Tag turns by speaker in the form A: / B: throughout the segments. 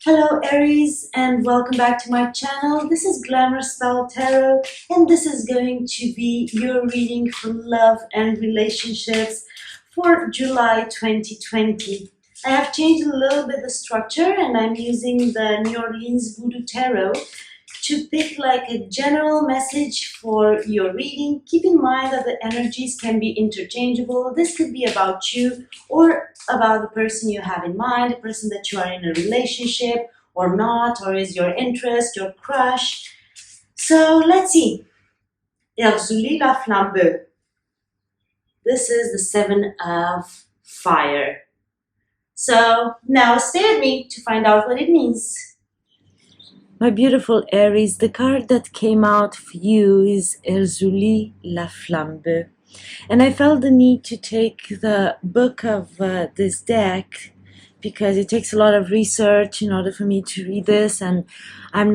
A: Hello Aries and welcome back to my channel. This is Glamour Style Tarot and this is going to be your reading for love and relationships for July 2020. I have changed a little bit the structure and I'm using the New Orleans Voodoo Tarot to pick like a general message for your reading. Keep in mind that the energies can be interchangeable. This could be about you or about the person you have in mind, a person that you are in a relationship or not, or is your interest, your crush. So let's see. Erzuli la flambe. This is the Seven of Fire. So now stay with me to find out what it means. My beautiful Aries, the card that came out for you is Erzuli la flambe. And I felt the need to take the book of this deck because it takes a lot of research in order for me to read this, and I'm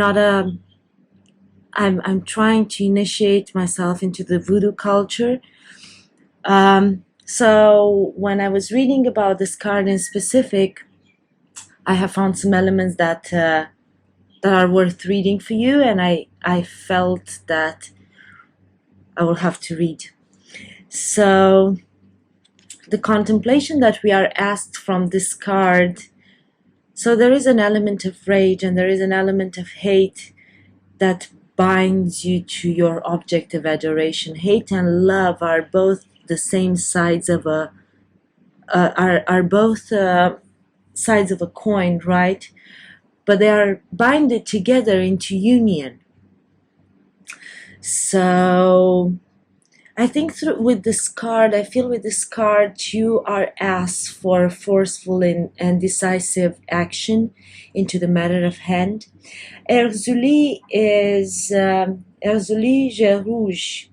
A: trying to initiate myself into the voodoo culture. So when I was reading about this card in specific, I have found some elements that are worth reading for you, and I felt that I will have to read. So the contemplation that we are asked from this card, so there is an element of rage and there is an element of hate that binds you to your object of adoration. Hate and love are both the same sides of a sides of a coin, right? But they are binded together into union. So I think with this card, I feel with this card, you are asked for forceful and decisive action into the matter of hand. Erzuli is Erzuli Rouge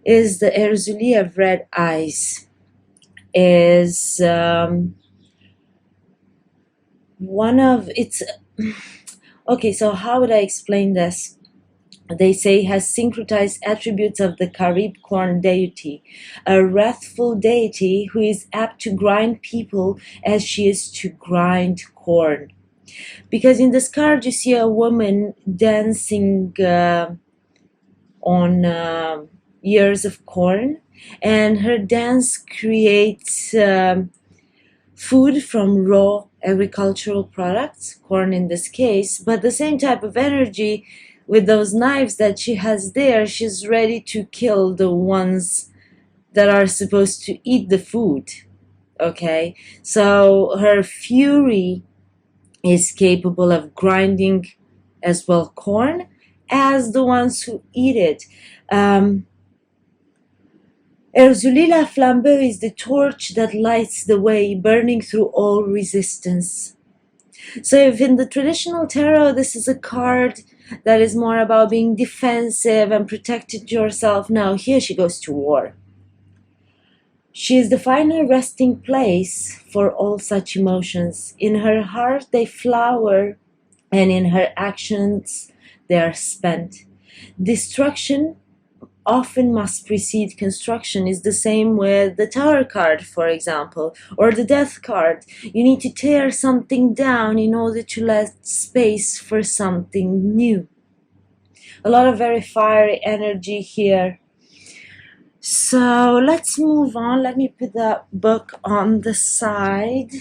A: is the Erzuli of red eyes. Is one of its. Okay, so how would I explain this? They say has syncretized attributes of the Carib corn deity, a wrathful deity who is apt to grind people as she is to grind corn. Because in this card you see a woman dancing on ears of corn, and her dance creates food from raw agricultural products, corn in this case, but the same type of energy with those knives that she has there, she's ready to kill the ones that are supposed to eat the food. Okay, so her fury is capable of grinding as well corn as the ones who eat it. Erzuli la flambe is the torch that lights the way, burning through all resistance. So if in the traditional tarot this is a card that is more about being defensive and protecting yourself, now here she goes to war. She is the final resting place for all such emotions. In her heart they flower, and in her actions they are spent. Destruction often must precede construction is the same with the Tower card, for example, or the Death card. You need to tear something down in order to let space for something new. A lot of very fiery energy here. So let's move on. Let me put the book on the side.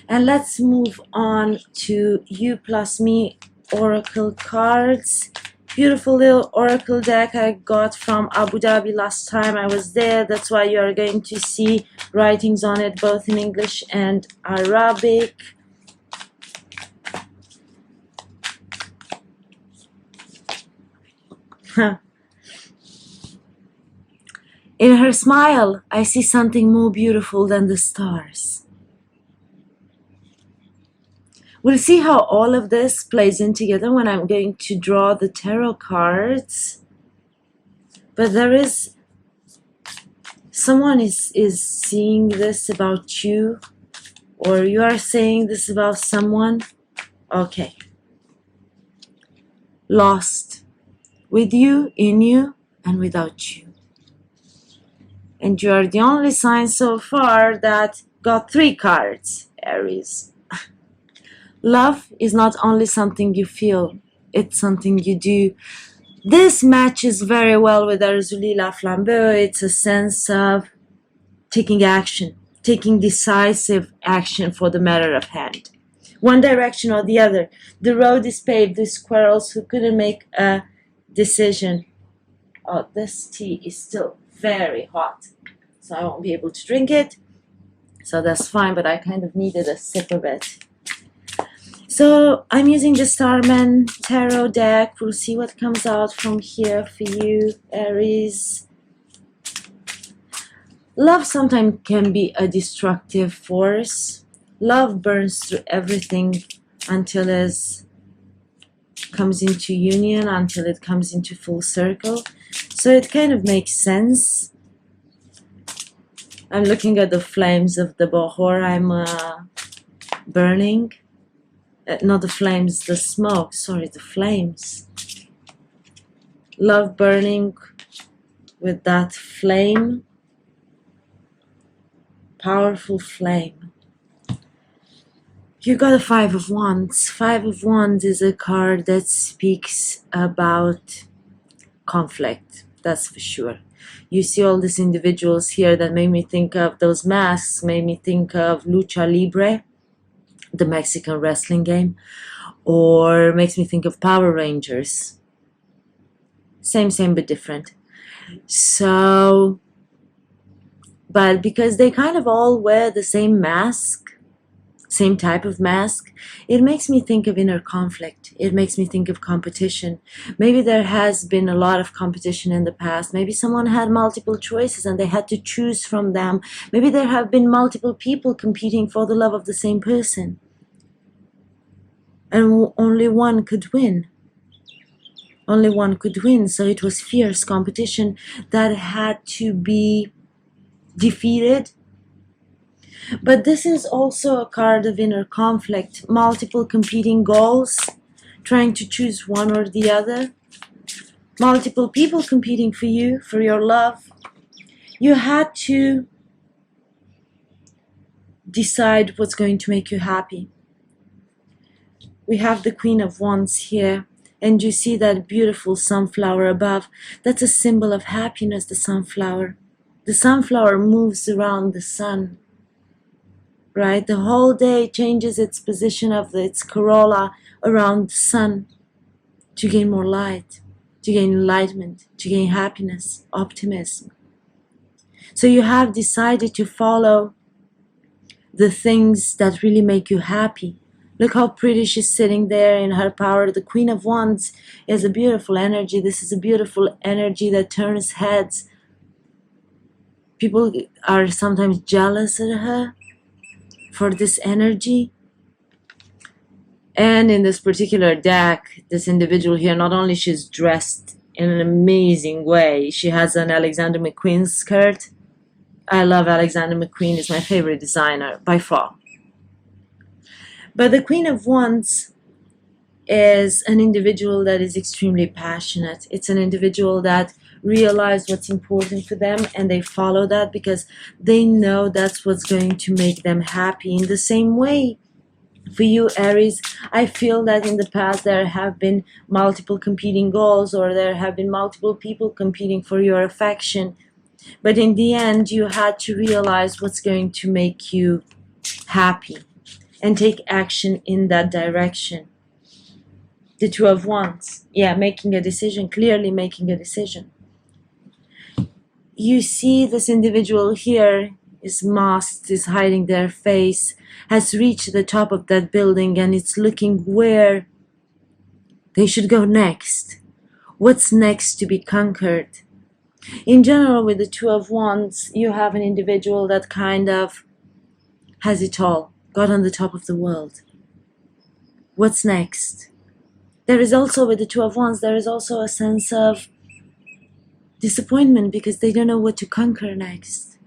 A: And let's move on to You Plus Me Oracle cards. Beautiful little oracle deck I got from Abu Dhabi last time I was there. That's why you are going to see writings on it both in English and Arabic. In her smile, I see something more beautiful than the stars. We'll see how all of this plays in together when I'm going to draw the tarot cards. But there is someone is seeing this about you, or you are saying this about someone. Okay. Lost. With you, in you, and without you. And you are the only sign so far that got 3 cards, Aries. Love is not only something you feel, it's something you do. This matches very well with our Zulila Flambeau. It's a sense of taking action, taking decisive action for the matter of hand. One direction or the other. The road is paved. The squirrels who couldn't make a decision. Oh, this tea is still very hot, so I won't be able to drink it. So that's fine, but I kind of needed a sip of it. So I'm using the Starman Tarot deck. We'll see what comes out from here for you, Aries. Love sometimes can be a destructive force. Love burns through everything until it comes into union, until it comes into full circle. So it kind of makes sense. I'm looking at the flames of the Bohor I'm burning. Not the flames, the smoke, sorry, the flames. Love burning with that flame, powerful flame. You got a Five of Wands. Five of Wands is a card that speaks about conflict, that's for sure. You see all these individuals here that made me think of those masks, made me think of Lucha Libre, the Mexican wrestling game, or makes me think of Power Rangers. Same but different. So, but because they kind of all wear the same mask, same type of mask, it makes me think of inner conflict. It makes me think of competition. Maybe there has been a lot of competition in the past. Maybe someone had multiple choices and they had to choose from them. Maybe there have been multiple people competing for the love of the same person, and only one could win. Only one could win. So it was fierce competition that had to be defeated. But this is also a card of inner conflict, multiple competing goals, trying to choose one or the other, multiple people competing for you, for your love. You had to decide what's going to make you happy. We have the Queen of Wands here, and you see that beautiful sunflower above. That's a symbol of happiness, the sunflower. The sunflower moves around the sun. Right? The whole day changes its position of its corolla around the sun to gain more light, to gain enlightenment, to gain happiness, optimism. So you have decided to follow the things that really make you happy. Look how pretty she's sitting there in her power. The Queen of Wands is a beautiful energy. This is a beautiful energy that turns heads. People are sometimes jealous of her for this energy. And in this particular deck, this individual here, not only she's dressed in an amazing way, she has an Alexander McQueen skirt. I love Alexander McQueen, is my favorite designer by far. But the Queen of Wands is an individual that is extremely passionate. It's an individual that realize what's important for them and they follow that because they know that's what's going to make them happy. In the same way, for you, Aries, I feel that in the past there have been multiple competing goals, or there have been multiple people competing for your affection. But in the end, you had to realize what's going to make you happy and take action in that direction. The Two of Wands, yeah, making a decision, clearly making a decision. You see this individual here is masked, is hiding their face, has reached the top of that building and it's looking where they should go next. What's next to be conquered? In general, with the Two of Wands, you have an individual that kind of has it all, got on the top of the world. What's next? There is also, with the Two of Wands, there is also a sense of disappointment because they don't know what to conquer next.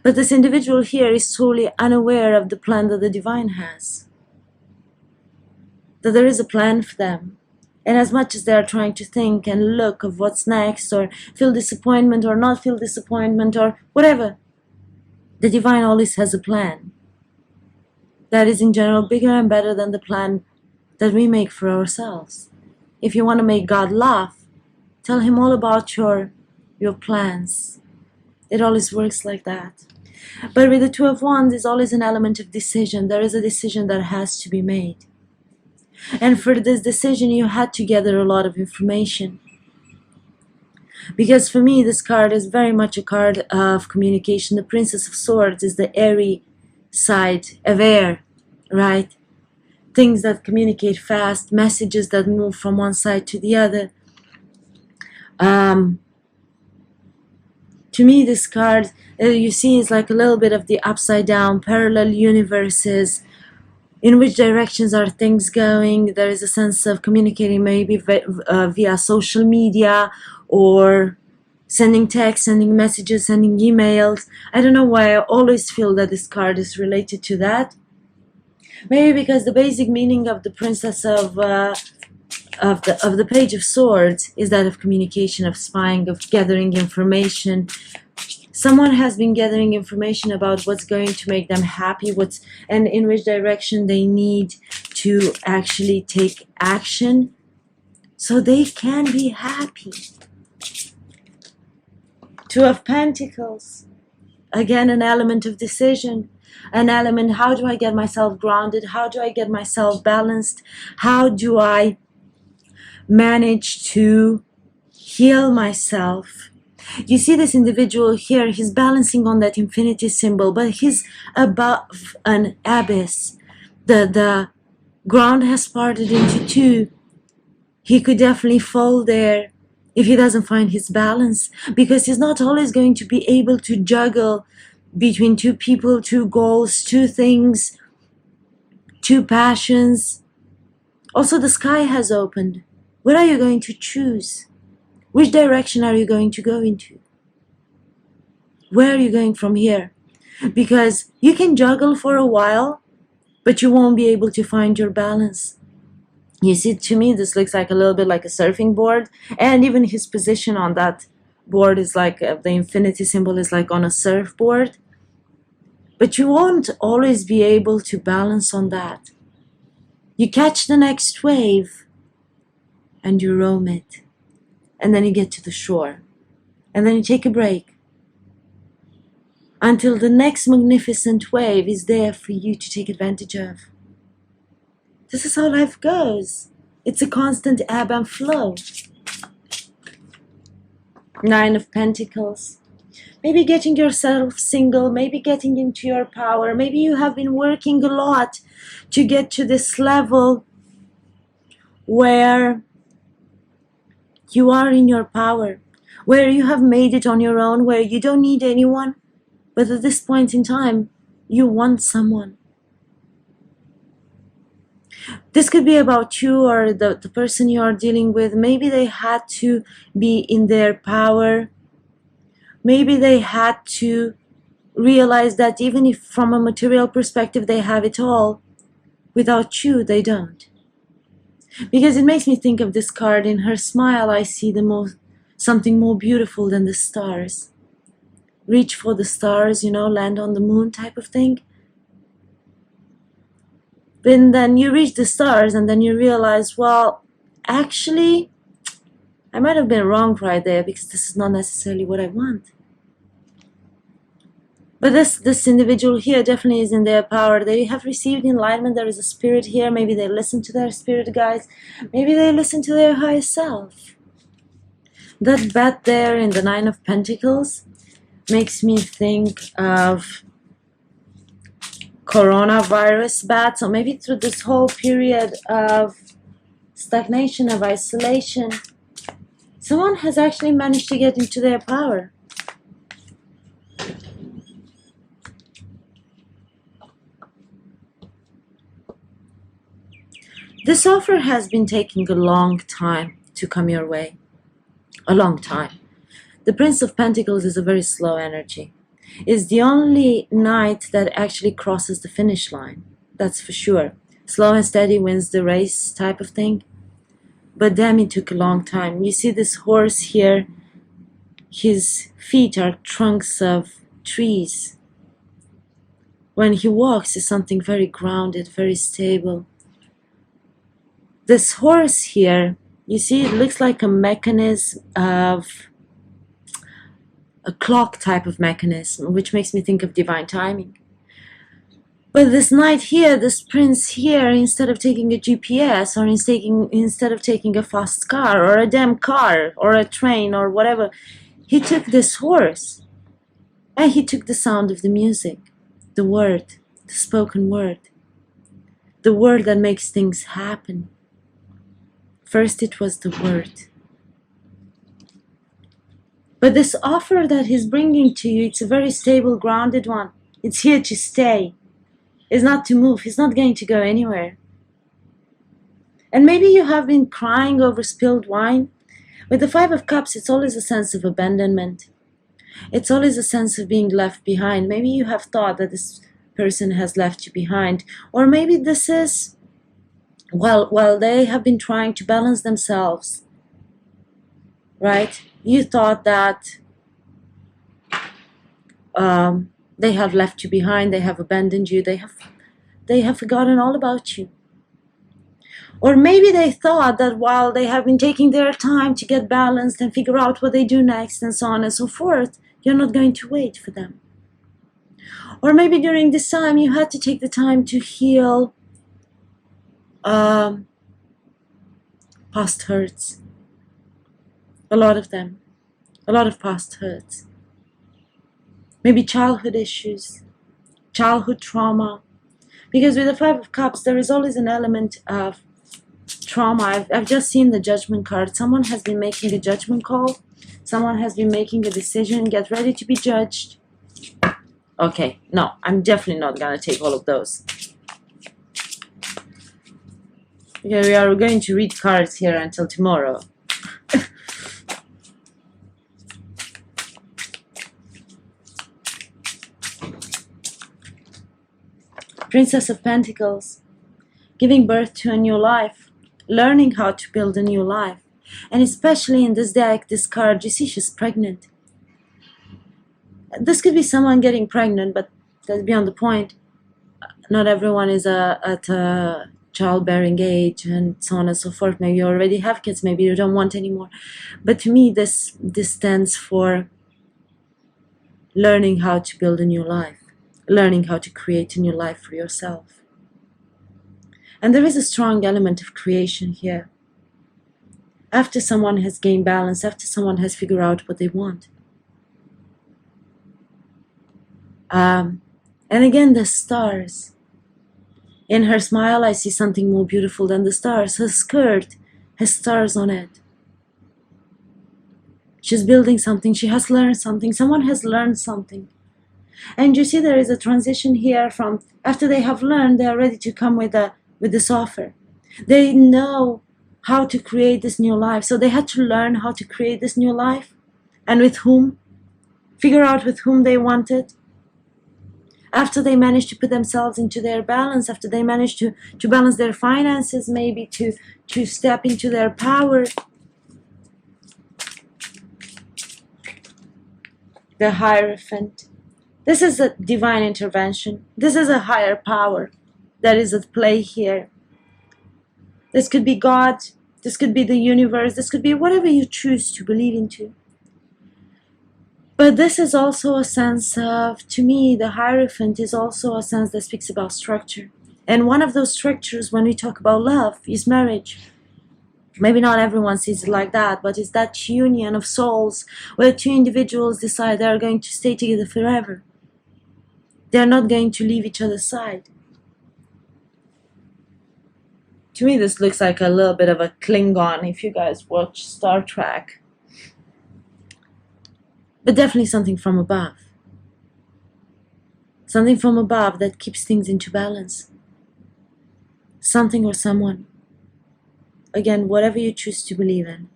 A: But this individual here is totally unaware of the plan that the divine has. That there is a plan for them. And as much as they are trying to think and look of what's next, or feel disappointment or not feel disappointment or whatever, the divine always has a plan. that is in general bigger and better than the plan that we make for ourselves. If you want to make God laugh, tell him all about your plans. It always works like that. But with the Two of Wands, there's always an element of decision. There is a decision that has to be made. And for this decision, you had to gather a lot of information. Because for me, this card is very much a card of communication. The Princess of Swords is the airy side of air, right? Things that communicate fast, messages that move from one side to the other. To me, this card, you see, is like a little bit of the upside down, parallel universes. In which directions are things going? There is a sense of communicating maybe via social media, or sending texts, sending messages, sending emails. I don't know why I always feel that this card is related to that. Maybe because the basic meaning of the Princess of the Page of Swords is that of communication, of spying, of gathering information. Someone has been gathering information about what's going to make them happy, and in which direction they need to actually take action so they can be happy. Two of Pentacles. Again, an element of decision. An element, how do I get myself grounded? How do I get myself balanced? How do I manage to heal myself? You see this individual here, he's balancing on that infinity symbol, but he's above an abyss. The ground has parted into two. He could definitely fall there if he doesn't find his balance, because he's not always going to be able to juggle between two people, two goals, two things, two passions. Also, the sky has opened. What are you going to choose? Which direction are you going to go into? Where are you going from here? Because you can juggle for a while, but you won't be able to find your balance. You see, to me, this looks like a little bit like a surfing board. And even his position on that board is like, the infinity symbol is like on a surfboard. But you won't always be able to balance on that. You catch the next wave and you roam it. And then you get to the shore. And then you take a break until the next magnificent wave is there for you to take advantage of. This is how life goes. It's a constant ebb and flow. Nine of Pentacles. Maybe getting yourself single, maybe getting into your power. Maybe you have been working a lot to get to this level where you are in your power, where you have made it on your own, where you don't need anyone. But at this point in time, you want someone. This could be about you or the person you are dealing with. Maybe they had to be in their power. Maybe they had to realize that even if from a material perspective they have it all, without you they don't. Because it makes me think of this card. In her smile, I see something more beautiful than the stars. Reach for the stars, land on the moon type of thing. And then you reach the stars and then you realize, well, actually, I might have been wrong right there, because this is not necessarily what I want. But this individual here definitely is in their power. They have received enlightenment. There is a spirit here. Maybe they listen to their spirit guides. Maybe they listen to their higher self. That bat there in the Nine of Pentacles makes me think of coronavirus bat. So maybe through this whole period of stagnation, of isolation, someone has actually managed to get into their power. This offer has been taking a long time to come your way. A long time. The Prince of Pentacles is a very slow energy. It's the only knight that actually crosses the finish line. That's for sure. Slow and steady wins the race type of thing. But damn, it took a long time. You see this horse here? His feet are trunks of trees. when he walks is something very grounded, very stable. This horse here, you see, it looks like a mechanism of a clock type of mechanism, which makes me think of divine timing. But this knight here, this prince here, instead of taking a GPS, or instead of taking a fast car or a damn car or a train or whatever, he took this horse, and he took the sound of the music, the word, the spoken word, the word that makes things happen. First it was the word. But this offer that he's bringing to you, it's a very stable, grounded one. It's here to stay. It's not to move. He's not going to go anywhere. And maybe you have been crying over spilled wine. With the Five of Cups, it's always a sense of abandonment. It's always a sense of being left behind. Maybe you have thought that this person has left you behind. Or maybe this is, well, they have been trying to balance themselves. Right? You thought that they have left you behind, they have abandoned you, they have forgotten all about you. Or maybe they thought that while they have been taking their time to get balanced and figure out what they do next and so on and so forth, you're not going to wait for them. Or maybe during this time you had to take the time to heal past hurts. A lot of them. A lot of past hurts. Maybe childhood issues, childhood trauma. Because with the Five of Cups, there is always an element of trauma. I've just seen the Judgment card. Someone has been making a judgment call. Someone has been making a decision. Get ready to be judged. Okay, no, I'm definitely not going to take all of those. Okay, we are going to read cards here until tomorrow. Princess of Pentacles, giving birth to a new life, learning how to build a new life. And especially in this deck, this card, you see she's pregnant. This could be someone getting pregnant, but that's beyond the point. Not everyone is at a childbearing age and so on and so forth. Maybe you already have kids, maybe you don't want anymore. But to me, this stands for learning how to build a new life. Learning how to create a new life for yourself. And there is a strong element of creation here. After someone has gained balance, after someone has figured out what they want. And again, the stars. In her smile, I see something more beautiful than the stars. Her skirt has stars on it. She's building something. She has learned something. Someone has learned something. And you see there is a transition here from after they have learned, they are ready to come with this offer. They know how to create this new life. So they had to learn how to create this new life. And with whom? Figure out with whom they wanted. After they managed to put themselves into their balance, after they managed to balance their finances, maybe to step into their power. The Hierophant. This is a divine intervention. This is a higher power that is at play here. This could be God. This could be the universe. This could be whatever you choose to believe into. But this is also a sense of, to me, the Hierophant is also a sense that speaks about structure. And one of those structures when we talk about love is marriage. Maybe not everyone sees it like that, but it's that union of souls where two individuals decide they are going to stay together forever. They are not going to leave each other's side. To me, this looks like a little bit of a Klingon if you guys watch Star Trek. But definitely something from above. Something from above that keeps things into balance. Something or someone. Again, whatever you choose to believe in.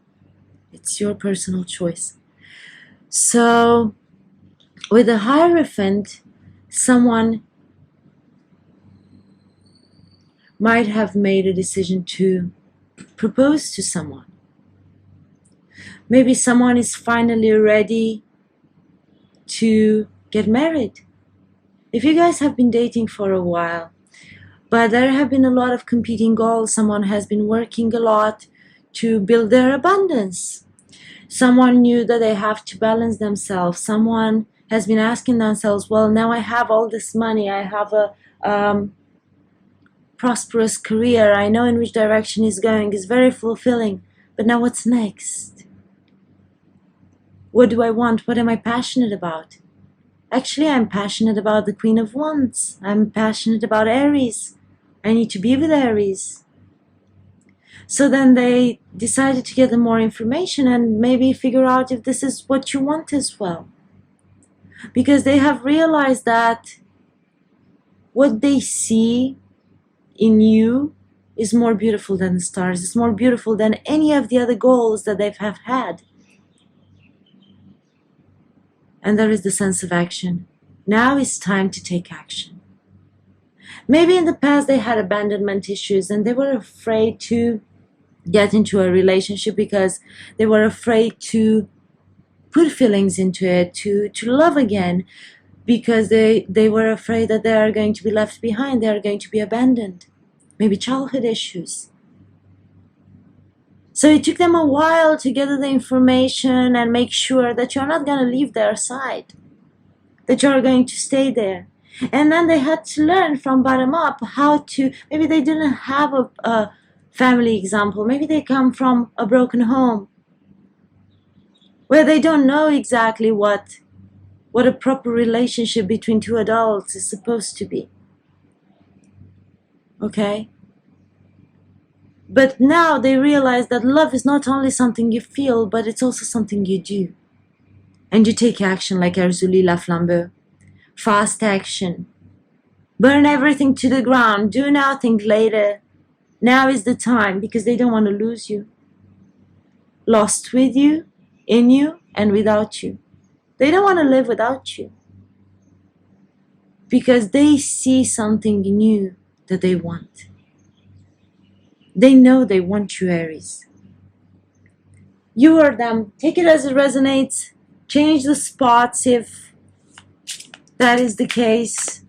A: It's your personal choice. So, with the Hierophant, someone might have made a decision to propose to someone. Maybe someone is finally ready to get married. If you guys have been dating for a while, but there have been a lot of competing goals, someone has been working a lot to build their abundance. Someone knew that they have to balance themselves. Someone has been asking themselves, well, now I have all this money, I have a prosperous career, I know in which direction it's going, it's very fulfilling, but now what's next? What do I want? What am I passionate about? Actually, I'm passionate about the Queen of Wands. I'm passionate about Aries. I need to be with Aries. So then they decided to get more information and maybe figure out if this is what you want as well. Because they have realized that what they see in you is more beautiful than the stars. It's more beautiful than any of the other goals that they have had. And there is the sense of action. Now it's time to take action. Maybe in the past they had abandonment issues and they were afraid to get into a relationship because they were afraid to put feelings into it, to love again, because they were afraid that they are going to be left behind, they are going to be abandoned. Maybe childhood issues. So it took them a while to gather the information and make sure that you're not going to leave their side, that you're going to stay there. And then they had to learn from bottom up how to, maybe they didn't have a family example, maybe they come from a broken home where they don't know exactly what a proper relationship between two adults is supposed to be. Okay? But now they realize that love is not only something you feel, but it's also something you do. And you take action like Aries Love Expect. Fast action. Burn everything to the ground. Do now, think later. Now is the time, because they don't want to lose you. Lost with you, in you, and without you. They don't want to live without you. Because they see something new that they want. They know they want you, Aries. You or them. Take it as it resonates. Change the spots if that is the case.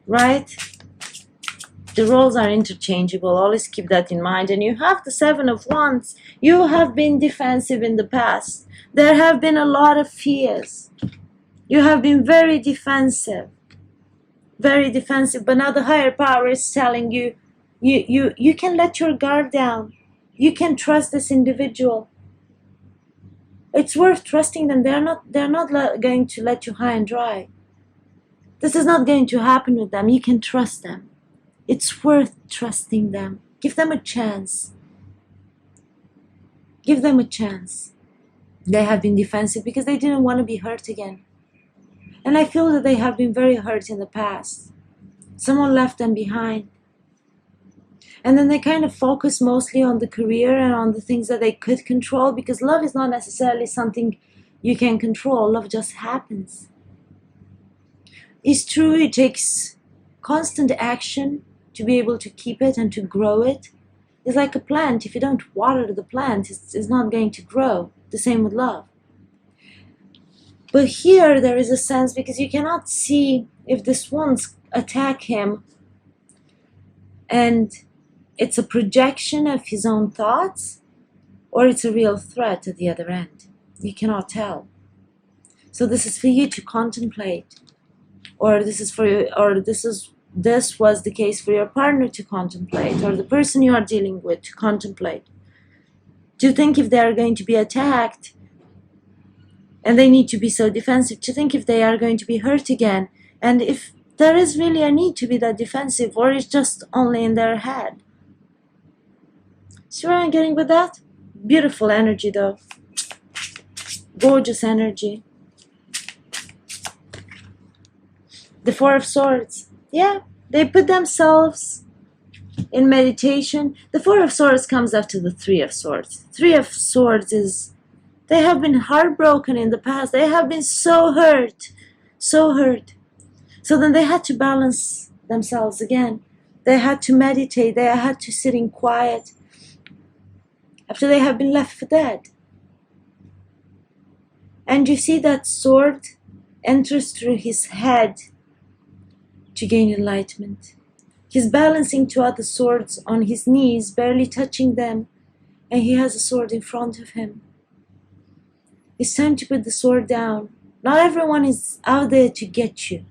A: Right? The roles are interchangeable. Always keep that in mind. And you have the Seven of Wands. You have been defensive in the past. There have been a lot of fears. You have been very defensive. Very defensive. But now the higher power is telling you, you can let your guard down. You can trust this individual. It's worth trusting them. They're not going to let you high and dry. This is not going to happen with them. You can trust them. It's worth trusting them. Give them a chance. Give them a chance. They have been defensive because they didn't want to be hurt again. And I feel that they have been very hurt in the past. Someone left them behind. And then they kind of focus mostly on the career and on the things that they could control, because love is not necessarily something you can control. Love just happens. It's true, it takes constant action to be able to keep it and to grow it. It's like a plant. If you don't water the plant, it's not going to grow. The same with love. But here there is a sense, because you cannot see if this wants attack him and it's a projection of his own thoughts, or it's a real threat at the other end. You cannot tell. So this is for you to contemplate, or this was the case for your partner to contemplate, or the person you are dealing with to contemplate. To think if they are going to be attacked, and they need to be so defensive, to think if they are going to be hurt again, and if there is really a need to be that defensive, or it's just only in their head. See where I'm getting with that? Beautiful energy though. Gorgeous energy. The Four of Swords. Yeah, they put themselves in meditation. The Four of Swords comes after the Three of Swords. Three of Swords is, they have been heartbroken in the past. They have been so hurt. So hurt. So then they had to balance themselves again. They had to meditate. They had to sit in quiet after they have been left for dead. And you see that sword enters through his head to gain enlightenment. He's balancing two other swords on his knees, barely touching them, and he has a sword in front of him. It's time to put the sword down. Not everyone is out there to get you.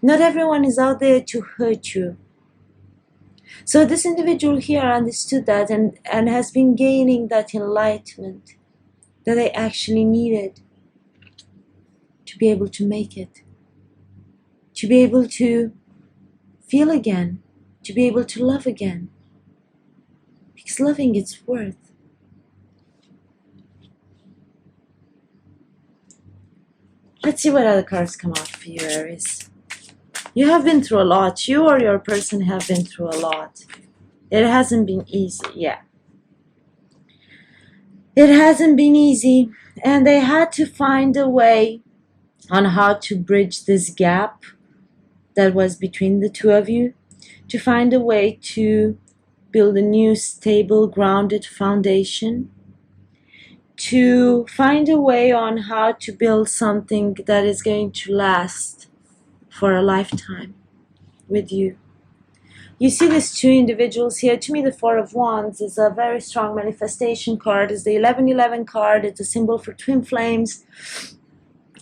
A: Not everyone is out there to hurt you. So this individual here understood that and has been gaining that enlightenment that they actually needed to be able to make it, to be able to feel again, to be able to love again. Because loving is worth. Let's see what other cards come out for you, Aries. You have been through a lot. You or your person have been through a lot. It hasn't been easy. Yeah. It hasn't been easy. And they had to find a way on how to bridge this gap that was between the two of you, to find a way to build a new, stable, grounded foundation, to find a way on how to build something that is going to last for a lifetime with you. You see these two individuals here. To me, the Four of Wands is a very strong manifestation card. It's the 1111 card. It's a symbol for twin flames.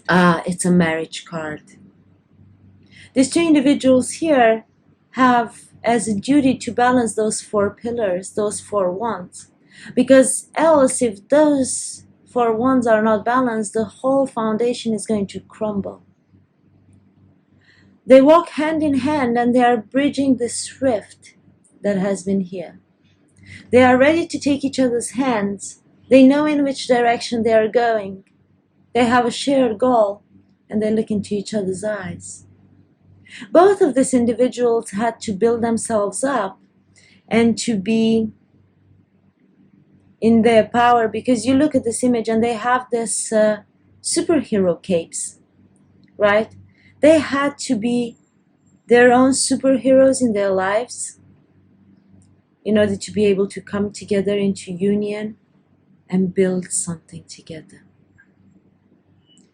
A: It's a marriage card. These two individuals here have as a duty to balance those four pillars, those four wands. Because else, if those four wands are not balanced, the whole foundation is going to crumble. They walk hand in hand and they are bridging this rift that has been here. They are ready to take each other's hands. They know in which direction they are going. They have a shared goal and they look into each other's eyes. Both of these individuals had to build themselves up and to be in their power, because you look at this image and they have this superhero capes, right? They had to be their own superheroes in their lives in order to be able to come together into union and build something together.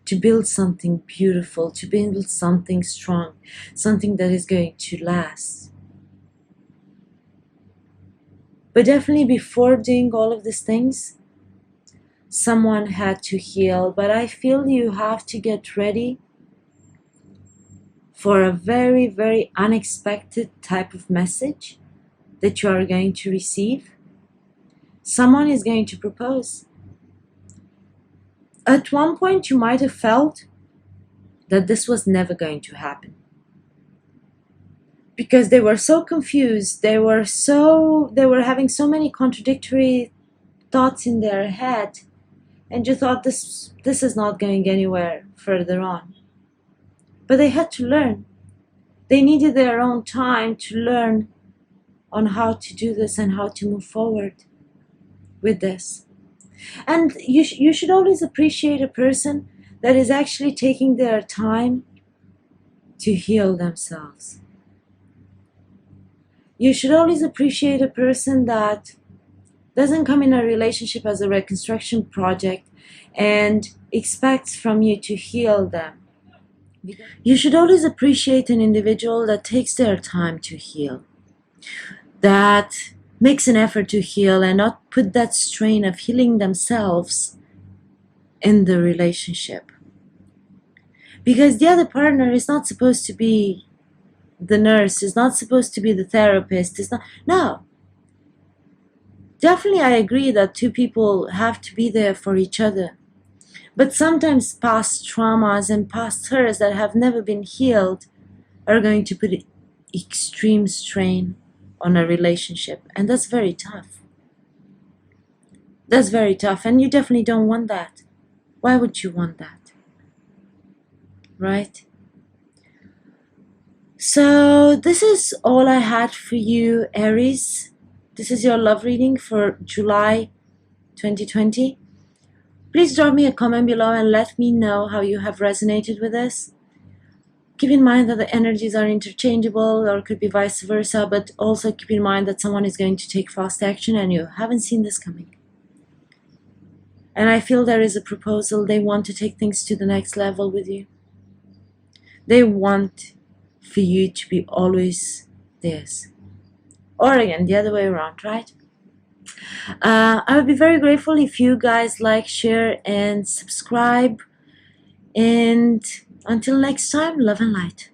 A: To build something beautiful, to build something strong, something that is going to last. But definitely before doing all of these things, someone had to heal. But I feel you have to get ready for a very, very unexpected type of message that you are going to receive. Someone is going to propose. At one point, you might have felt that this was never going to happen, because they were so confused. They were having so many contradictory thoughts in their head, and you thought this is not going anywhere further on. But they had to learn. They needed their own time to learn on how to do this and how to move forward with this. And you should always appreciate a person that is actually taking their time to heal themselves. You should always appreciate a person that doesn't come in a relationship as a reconstruction project and expects from you to heal them. You should always appreciate an individual that takes their time to heal, that makes an effort to heal and not put that strain of healing themselves in the relationship. Because the other partner is not supposed to be the nurse, is not supposed to be the therapist, no. Definitely I agree that two people have to be there for each other. But sometimes past traumas and past hurts that have never been healed are going to put extreme strain on a relationship. And that's very tough. That's very tough. And you definitely don't want that. Why would you want that? Right? So this is all I had for you, Aries. This is your love reading for July 2020. Please drop me a comment below and let me know how you have resonated with this. Keep in mind that the energies are interchangeable, or could be vice versa, but also keep in mind that someone is going to take fast action and you haven't seen this coming. And I feel there is a proposal. They want to take things to the next level with you. They want for you to be always theirs. Or again, the other way around, right? I would be very grateful if you guys like, share, and subscribe. And until next time, love and light.